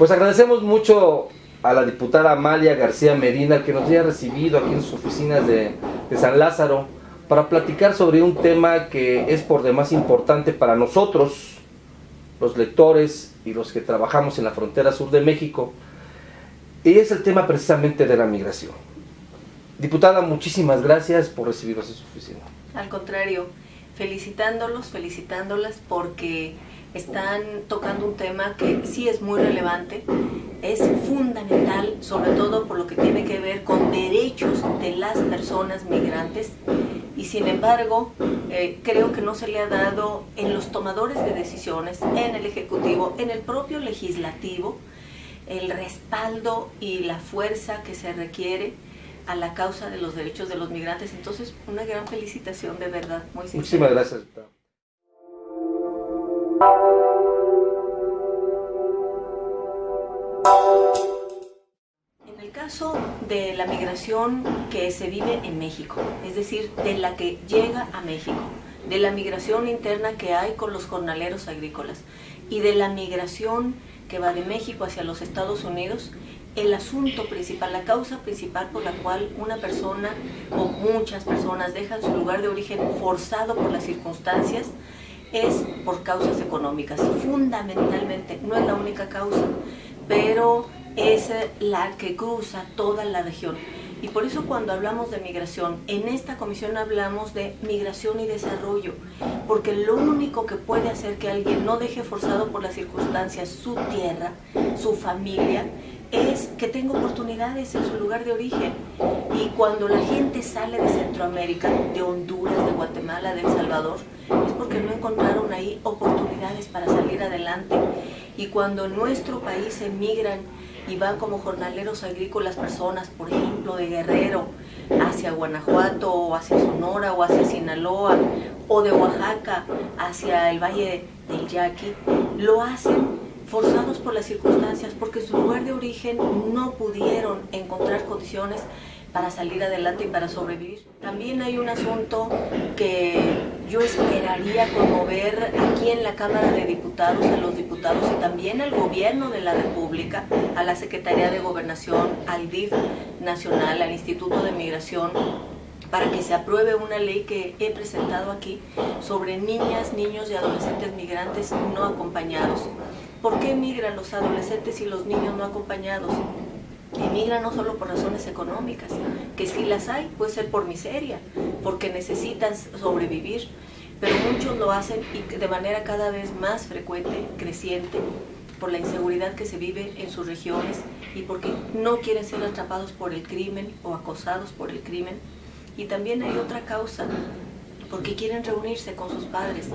Pues agradecemos mucho a la diputada Amalia García Medina que nos haya recibido aquí en sus oficinas de San Lázaro para platicar sobre un tema que es por demás importante para nosotros, los lectores y los que trabajamos en la frontera sur de México, y es el tema precisamente de la migración. Diputada, muchísimas gracias por recibirnos en su oficina. Al contrario, felicitándolas porque están tocando un tema que sí es muy relevante, es fundamental, sobre todo por lo que tiene que ver con derechos de las personas migrantes, y sin embargo creo que no se le ha dado en los tomadores de decisiones, en el Ejecutivo, en el propio Legislativo, el respaldo y la fuerza que se requiere a la causa de los derechos de los migrantes. Entonces, una gran felicitación, de verdad, muy sincera. Muchísimas gracias. En el caso de la migración que se vive en México, es decir, de la que llega a México, de la migración interna que hay con los jornaleros agrícolas y de la migración que va de México hacia los Estados Unidos, el asunto principal, la causa principal por la cual una persona o muchas personas dejan su lugar de origen forzado por las circunstancias es por causas económicas. Fundamentalmente, no es la única causa, pero es la que cruza toda la región. Y por eso cuando hablamos de migración, en esta comisión hablamos de migración y desarrollo, porque lo único que puede hacer que alguien no deje forzado por las circunstancias su tierra, su familia, es que tenga oportunidades en su lugar de origen. Y cuando la gente sale de Centroamérica, de Honduras, de Guatemala, de El Salvador, es porque no encontraron ahí oportunidades para salir adelante. Y cuando en nuestro país emigran y van como jornaleros agrícolas personas, por ejemplo, de Guerrero hacia Guanajuato, o hacia Sonora, o hacia Sinaloa, o de Oaxaca hacia el Valle del Yaqui, lo hacen forzados por las circunstancias, porque en su lugar de origen no pudieron encontrar condiciones para salir adelante y para sobrevivir. También hay un asunto que yo esperaría conmover aquí en la Cámara de Diputados, a los diputados y también al Gobierno de la República, a la Secretaría de Gobernación, al DIF nacional, al Instituto de Migración, para que se apruebe una ley que he presentado aquí sobre niñas, niños y adolescentes migrantes no acompañados. ¿Por qué emigran los adolescentes y los niños no acompañados? Emigran no solo por razones económicas, que si las hay, puede ser por miseria, porque necesitan sobrevivir, pero muchos lo hacen y de manera cada vez más frecuente, creciente, por la inseguridad que se vive en sus regiones y porque no quieren ser atrapados por el crimen o acosados por el crimen. Y también hay otra causa, porque quieren reunirse con sus padres.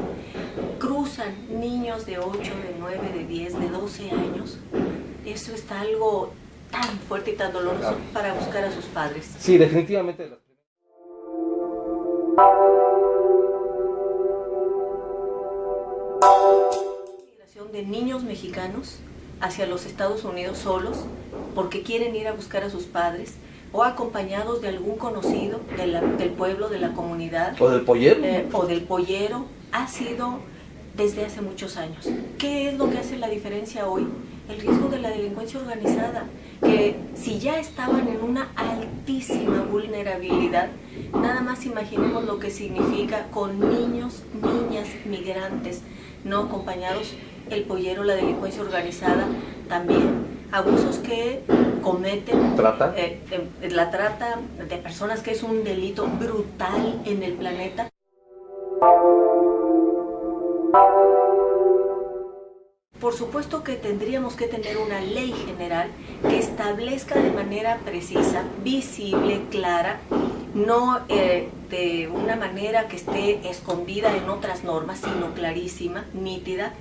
Cruzan niños de 8, de 9, de 10, de 12 años. Eso está algo tan fuerte y tan doloroso para buscar a sus padres. Sí, definitivamente. Migración de niños mexicanos hacia los Estados Unidos solos, porque quieren ir a buscar a sus padres, o acompañados de algún conocido del pueblo, de la comunidad. O del pollero. O del pollero, ha sido desde hace muchos años. ¿Qué es lo que hace la diferencia hoy? El riesgo de la delincuencia organizada, que si ya estaban en una altísima vulnerabilidad, nada más imaginemos lo que significa con niños, niñas, migrantes no acompañados, el pollero, la delincuencia organizada, también abusos que cometen, la trata de personas, que es un delito brutal en el planeta. Por supuesto que tendríamos que tener una ley general que establezca de manera precisa, visible, clara, no de una manera que esté escondida en otras normas, sino clarísima, nítida,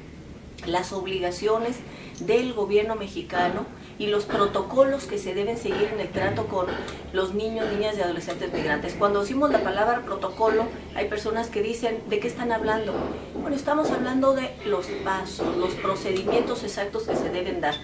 las obligaciones del gobierno mexicano y los protocolos que se deben seguir en el trato con los niños, niñas y adolescentes migrantes. Cuando decimos la palabra protocolo, hay personas que dicen, ¿de qué están hablando? Bueno, estamos hablando de los pasos, los procedimientos exactos que se deben dar,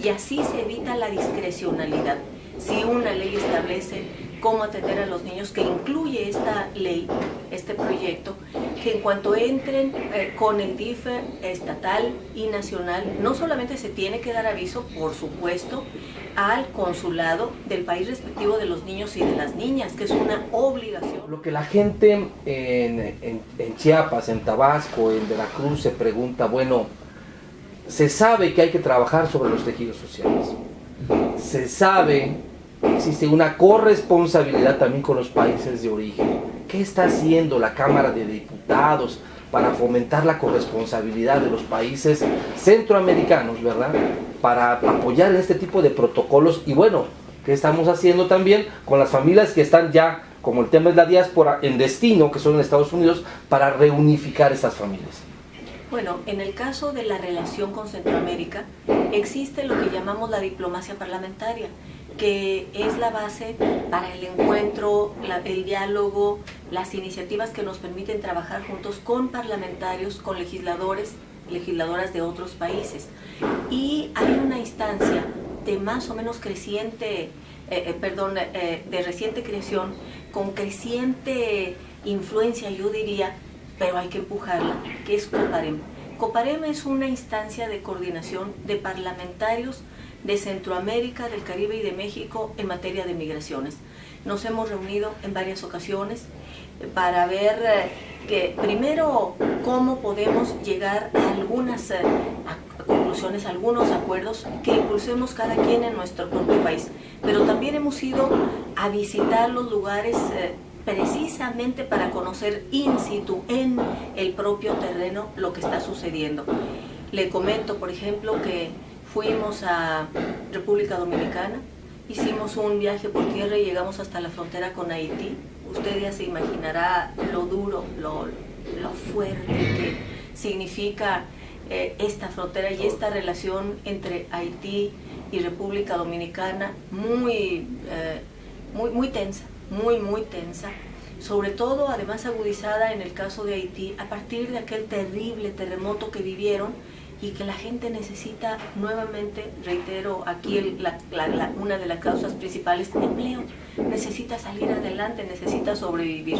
y así se evita la discrecionalidad. Si una ley establece cómo atender a los niños, que incluye esta ley, este proyecto, que en cuanto entren con el DIF estatal y nacional, no solamente se tiene que dar aviso, por supuesto, al consulado del país respectivo de los niños y de las niñas, que es una obligación. Lo que la gente en Chiapas, en Tabasco, en Veracruz se pregunta, bueno, se sabe que hay que trabajar sobre los tejidos sociales, se sabe que existe una corresponsabilidad también con los países de origen. ¿Qué está haciendo la Cámara de Diputados para fomentar la corresponsabilidad de los países centroamericanos, ¿verdad?, para apoyar en este tipo de protocolos? Y bueno, ¿qué estamos haciendo también con las familias que están ya, como el tema es la diáspora, en destino, que son en Estados Unidos, para reunificar estas familias? Bueno, en el caso de la relación con Centroamérica, existe lo que llamamos la diplomacia parlamentaria, que es la base para el encuentro, el diálogo, las iniciativas que nos permiten trabajar juntos con parlamentarios, con legisladores, legisladoras de otros países. Y hay una instancia de más o menos creciente, de reciente creación, con creciente influencia, yo diría, pero hay que empujarla, que es COPAREM. COPAREM es una instancia de coordinación de parlamentarios de Centroamérica, del Caribe y de México en materia de migraciones. Nos hemos reunido en varias ocasiones para ver que primero cómo podemos llegar a algunas conclusiones, algunos acuerdos que impulsemos cada quien en nuestro propio país. Pero también hemos ido a visitar los lugares precisamente para conocer in situ, en el propio terreno, lo que está sucediendo. Le comento, por ejemplo, que fuimos a República Dominicana, hicimos un viaje por tierra y llegamos hasta la frontera con Haití. Usted ya se imaginará lo duro, lo fuerte que significa esta frontera y esta relación entre Haití y República Dominicana, muy tensa, muy tensa, sobre todo además agudizada en el caso de Haití a partir de aquel terrible terremoto que vivieron y que la gente necesita nuevamente, reitero aquí una de las causas principales, empleo, necesita salir adelante, necesita sobrevivir.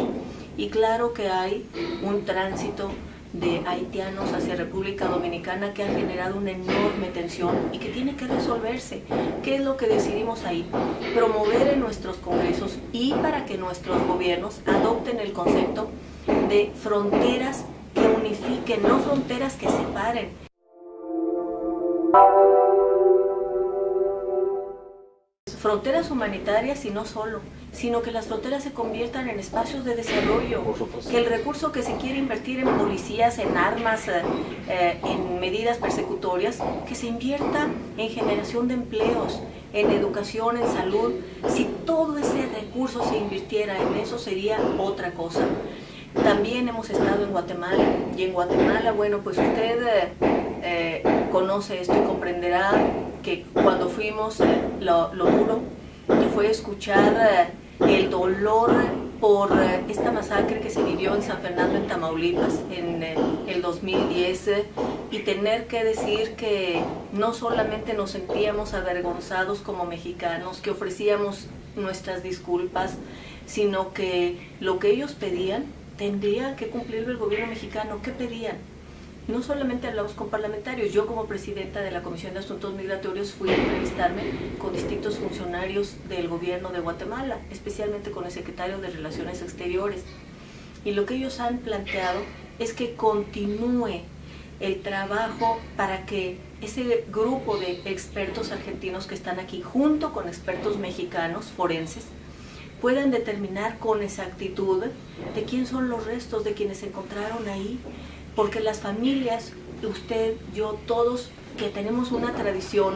Y claro que hay un tránsito de haitianos hacia República Dominicana que ha generado una enorme tensión y que tiene que resolverse. ¿Qué es lo que decidimos ahí? Promover en nuestros congresos y para que nuestros gobiernos adopten el concepto de fronteras que unifiquen, no fronteras que separen. Fronteras humanitarias y no solo, sino que las fronteras se conviertan en espacios de desarrollo, que el recurso que se quiere invertir en policías, en armas, en medidas persecutorias, que se invierta en generación de empleos, en educación, en salud. Si todo ese recurso se invirtiera en eso, sería otra cosa. También hemos estado en Guatemala, y en Guatemala, bueno, pues usted conoce esto y comprenderá que cuando fuimos, lo duro que fue escuchar el dolor por esta masacre que se vivió en San Fernando, en Tamaulipas, en el 2010, y tener que decir que no solamente nos sentíamos avergonzados como mexicanos, que ofrecíamos nuestras disculpas, sino que lo que ellos pedían tendría que cumplirlo el gobierno mexicano. ¿Qué pedían? No solamente hablamos con parlamentarios, yo como presidenta de la Comisión de Asuntos Migratorios fui a entrevistarme con distintos funcionarios del gobierno de Guatemala, especialmente con el secretario de Relaciones Exteriores. Y lo que ellos han planteado es que continúe el trabajo para que ese grupo de expertos argentinos que están aquí, junto con expertos mexicanos forenses, puedan determinar con exactitud de quién son los restos de quienes se encontraron ahí, porque las familias, usted, yo, todos, que tenemos una tradición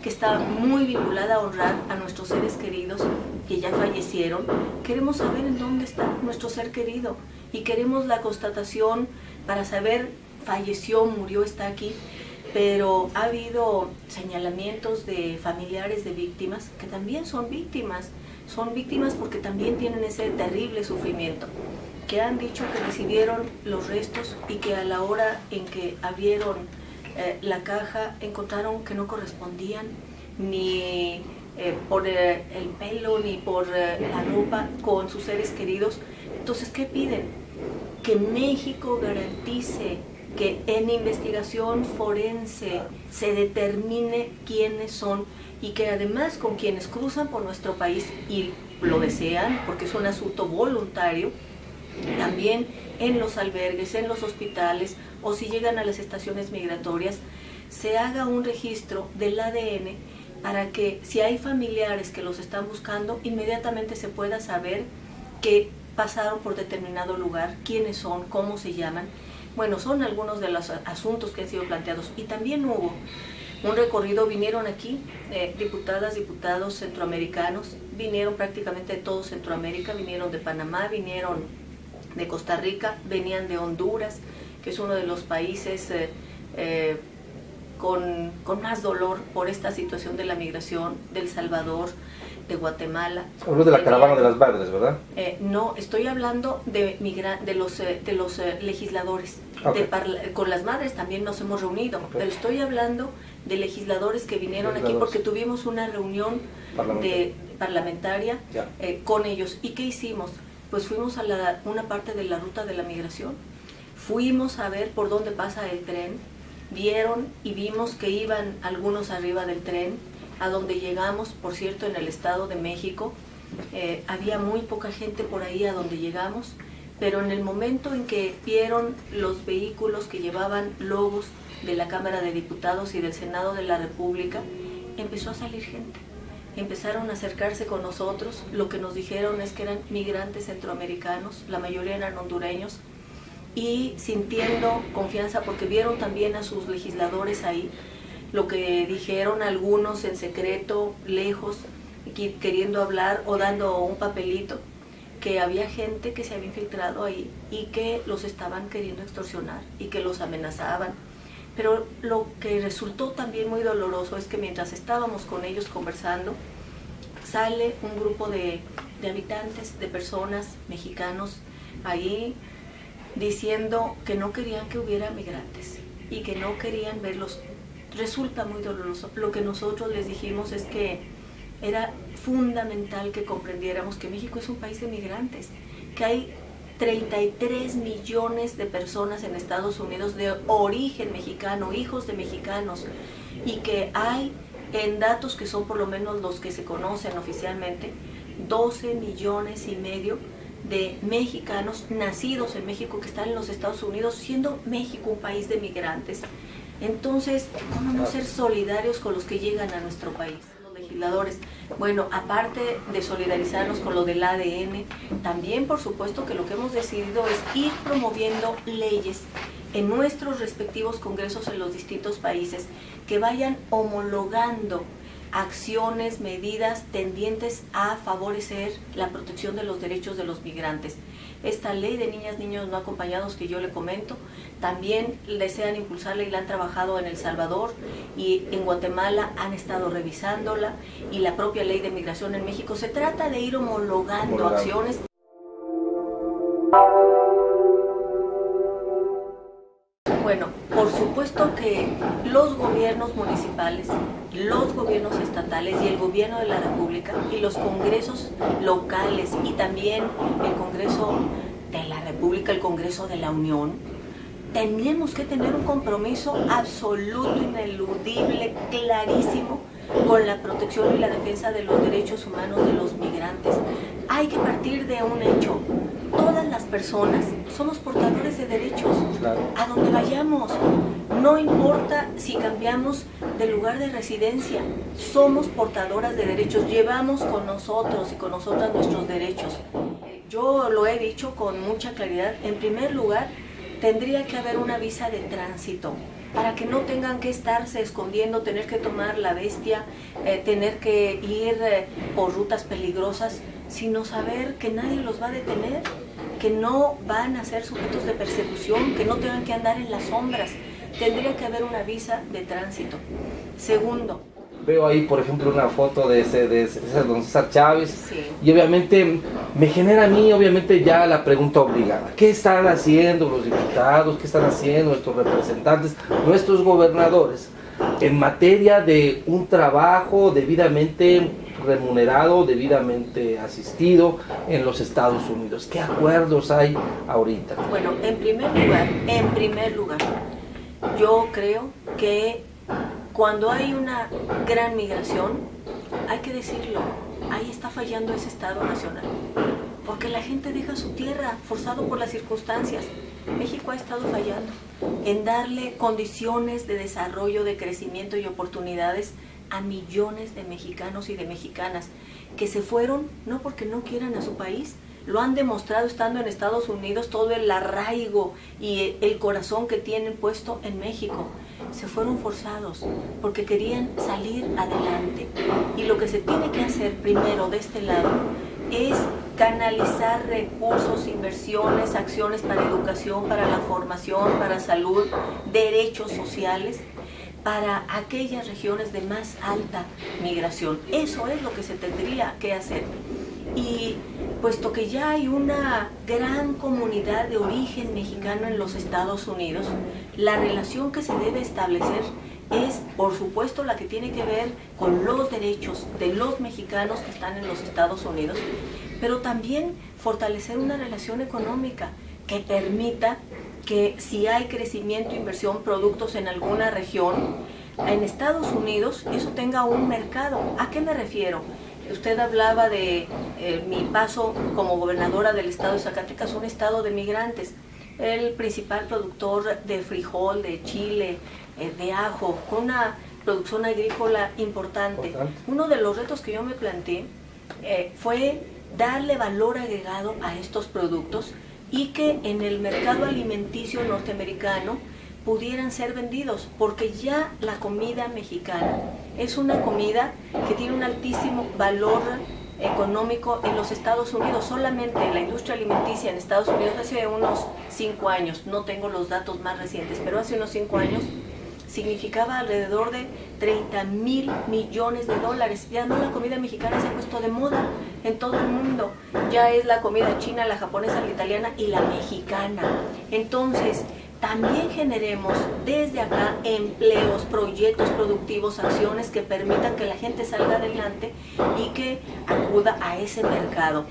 que está muy vinculada a honrar a nuestros seres queridos que ya fallecieron, queremos saber en dónde está nuestro ser querido y queremos la constatación para saber, falleció, murió, está aquí, pero ha habido señalamientos de familiares de víctimas que también son víctimas porque también tienen ese terrible sufrimiento, que han dicho que recibieron los restos y que a la hora en que abrieron la caja encontraron que no correspondían ni por el pelo ni por la ropa con sus seres queridos. Entonces, ¿qué piden? Que México garantice que en investigación forense se determine quiénes son y que además con quienes cruzan por nuestro país y lo desean, porque es un asunto voluntario, también en los albergues, en los hospitales o si llegan a las estaciones migratorias, se haga un registro del ADN para que si hay familiares que los están buscando, inmediatamente se pueda saber que pasaron por determinado lugar, quiénes son, cómo se llaman. Bueno, son algunos de los asuntos que han sido planteados. Y también hubo un recorrido, vinieron aquí diputadas, diputados centroamericanos, vinieron prácticamente de todo Centroamérica, vinieron de Panamá, vinieron de Costa Rica, venían de Honduras, que es uno de los países con más dolor por esta situación de la migración, de El Salvador, de Guatemala. Habló de la caravana de las madres, ¿verdad? No, estoy hablando de los legisladores. Okay. Con las madres también nos hemos reunido, okay, pero estoy hablando de legisladores que vinieron aquí porque tuvimos una reunión parlamentaria con ellos. ¿Y qué hicimos? Pues fuimos a una parte de la ruta de la migración, fuimos a ver por dónde pasa el tren, vieron y vimos que iban algunos arriba del tren. A donde llegamos, por cierto, en el Estado de México, había muy poca gente por ahí a donde llegamos, pero en el momento en que vieron los vehículos que llevaban logos de la Cámara de Diputados y del Senado de la República, empezó a salir gente. Empezaron a acercarse con nosotros, lo que nos dijeron es que eran migrantes centroamericanos, la mayoría eran hondureños, y sintiendo confianza porque vieron también a sus legisladores ahí. Lo que dijeron algunos en secreto, lejos, queriendo hablar o dando un papelito, que había gente que se había infiltrado ahí y que los estaban queriendo extorsionar y que los amenazaban. Pero lo que resultó también muy doloroso es que mientras estábamos con ellos conversando, sale un grupo de habitantes, de personas mexicanos ahí diciendo que no querían que hubiera migrantes y que no querían verlos. Resulta muy doloroso. Lo que nosotros les dijimos es que era fundamental que comprendiéramos que México es un país de migrantes, que hay 33 millones de personas en Estados Unidos de origen mexicano, hijos de mexicanos, y que hay, en datos que son por lo menos los que se conocen oficialmente, 12 millones y medio de mexicanos nacidos en México que están en los Estados Unidos, siendo México un país de migrantes. Entonces, ¿cómo no ser solidarios con los que llegan a nuestro país? Los legisladores, bueno, aparte de solidarizarnos con lo del ADN, también por supuesto que lo que hemos decidido es ir promoviendo leyes en nuestros respectivos congresos en los distintos países que vayan homologando acciones, medidas tendientes a favorecer la protección de los derechos de los migrantes. Esta ley de niñas, niños no acompañados que yo le comento, también desean impulsarla y la han trabajado en El Salvador y en Guatemala han estado revisándola, y la propia ley de migración en México. Se trata de ir homologando acciones. Bueno, por supuesto que los gobiernos municipales, los gobiernos estatales y el gobierno de la República y los congresos locales y también el Congreso de la República, el Congreso de la Unión, tenemos que tener un compromiso absoluto, ineludible, clarísimo con la protección y la defensa de los derechos humanos de los migrantes. Hay que partir de un hecho. Todas las personas somos portadores de derechos, claro, a donde vayamos. No importa si cambiamos de lugar de residencia, somos portadoras de derechos, llevamos con nosotros y con nosotras nuestros derechos. Yo lo he dicho con mucha claridad. En primer lugar, tendría que haber una visa de tránsito para que no tengan que estarse escondiendo, tener que tomar la bestia, tener que ir por rutas peligrosas, sino saber que nadie los va a detener, que no van a ser sujetos de persecución, que no tengan que andar en las sombras. Tendría que haber una visa de tránsito. Segundo, veo ahí, por ejemplo, una foto de don César Chávez, sí, y obviamente me genera a mí, obviamente, ya la pregunta obligada. ¿Qué están haciendo los diputados? ¿Qué están haciendo nuestros representantes, nuestros gobernadores, en materia de un trabajo debidamente remunerado, debidamente asistido en los Estados Unidos. ¿Qué acuerdos hay ahorita? Bueno, en primer lugar, yo creo que cuando hay una gran migración, hay que decirlo, ahí está fallando ese Estado Nacional, porque la gente deja su tierra forzado por las circunstancias. México ha estado fallando en darle condiciones de desarrollo, de crecimiento y oportunidades a millones de mexicanos y de mexicanas que se fueron no porque no quieran a su país, lo han demostrado estando en Estados Unidos, todo el arraigo y el corazón que tienen puesto en México. Se fueron forzados porque querían salir adelante. Y lo que se tiene que hacer primero de este lado es canalizar recursos, inversiones, acciones para educación, para la formación, para salud, derechos sociales, para aquellas regiones de más alta migración. Eso es lo que se tendría que hacer. Y puesto que ya hay una gran comunidad de origen mexicano en los Estados Unidos, la relación que se debe establecer es, por supuesto, la que tiene que ver con los derechos de los mexicanos que están en los Estados Unidos, pero también fortalecer una relación económica que permita que si hay crecimiento, inversión, productos en alguna región, en Estados Unidos, eso tenga un mercado. ¿A qué me refiero? Usted hablaba de mi paso como gobernadora del estado de Zacatecas, un estado de migrantes, el principal productor de frijol, de chile, de ajo, con una producción agrícola importante. Uno de los retos que yo me planteé fue darle valor agregado a estos productos y que en el mercado alimenticio norteamericano pudieran ser vendidos, porque ya la comida mexicana es una comida que tiene un altísimo valor económico en los Estados Unidos. Solamente la industria alimenticia en Estados Unidos hace unos 5 años, no tengo los datos más recientes, pero hace unos 5 años significaba alrededor de 30,000 millones de dólares. Y además la comida mexicana se ha puesto de moda en todo el mundo. Ya es la comida china, la japonesa, la italiana y la mexicana. Entonces, también generemos desde acá empleos, proyectos productivos, acciones que permitan que la gente salga adelante y que acuda a ese mercado.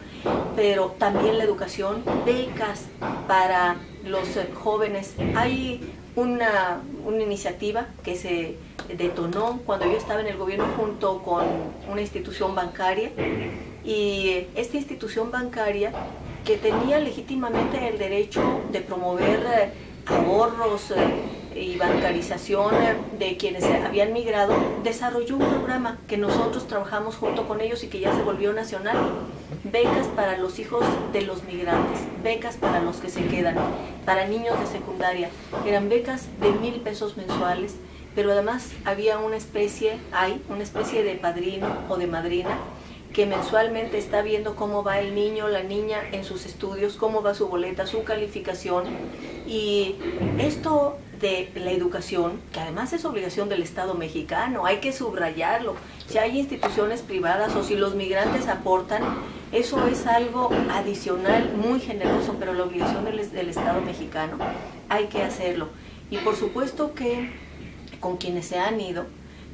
Pero también la educación, becas para los jóvenes. Hay una iniciativa que se detonó cuando yo estaba en el gobierno junto con una institución bancaria, y esta institución bancaria que tenía legítimamente el derecho de promover ahorros y bancarización de quienes habían migrado, desarrolló un programa que nosotros trabajamos junto con ellos y que ya se volvió nacional. Becas para los hijos de los migrantes, becas para los que se quedan, para niños de secundaria. Eran becas de 1,000 pesos mensuales, pero además había una especie de padrino o de madrina que mensualmente está viendo cómo va el niño, la niña en sus estudios, cómo va su boleta, su calificación. Y esto de la educación, que además es obligación del Estado mexicano, hay que subrayarlo. Si hay instituciones privadas o si los migrantes aportan, eso es algo adicional, muy generoso, pero la obligación del Estado mexicano hay que hacerlo. Y por supuesto que con quienes se han ido,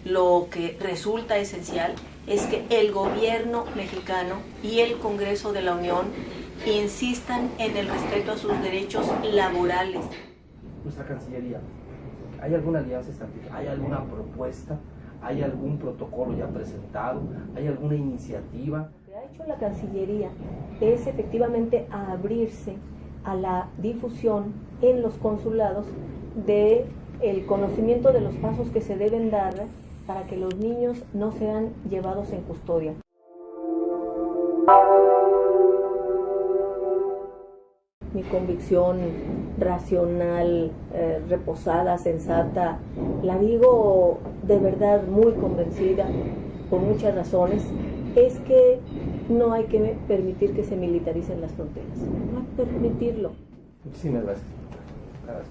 lo que resulta esencial es que el gobierno mexicano y el Congreso de la Unión insistan en el respeto a sus derechos laborales. Nuestra Cancillería, ¿hay alguna alianza estratégica? ¿Hay alguna propuesta? ¿Hay algún protocolo ya presentado? ¿Hay alguna iniciativa? Lo que ha hecho la Cancillería es efectivamente abrirse a la difusión en los consulados de el conocimiento de los pasos que se deben dar para que los niños no sean llevados en custodia. Mi convicción racional, reposada, sensata, la digo de verdad muy convencida, por muchas razones, es que no hay que permitir que se militaricen las fronteras. No hay que permitirlo. Muchísimas gracias. Gracias.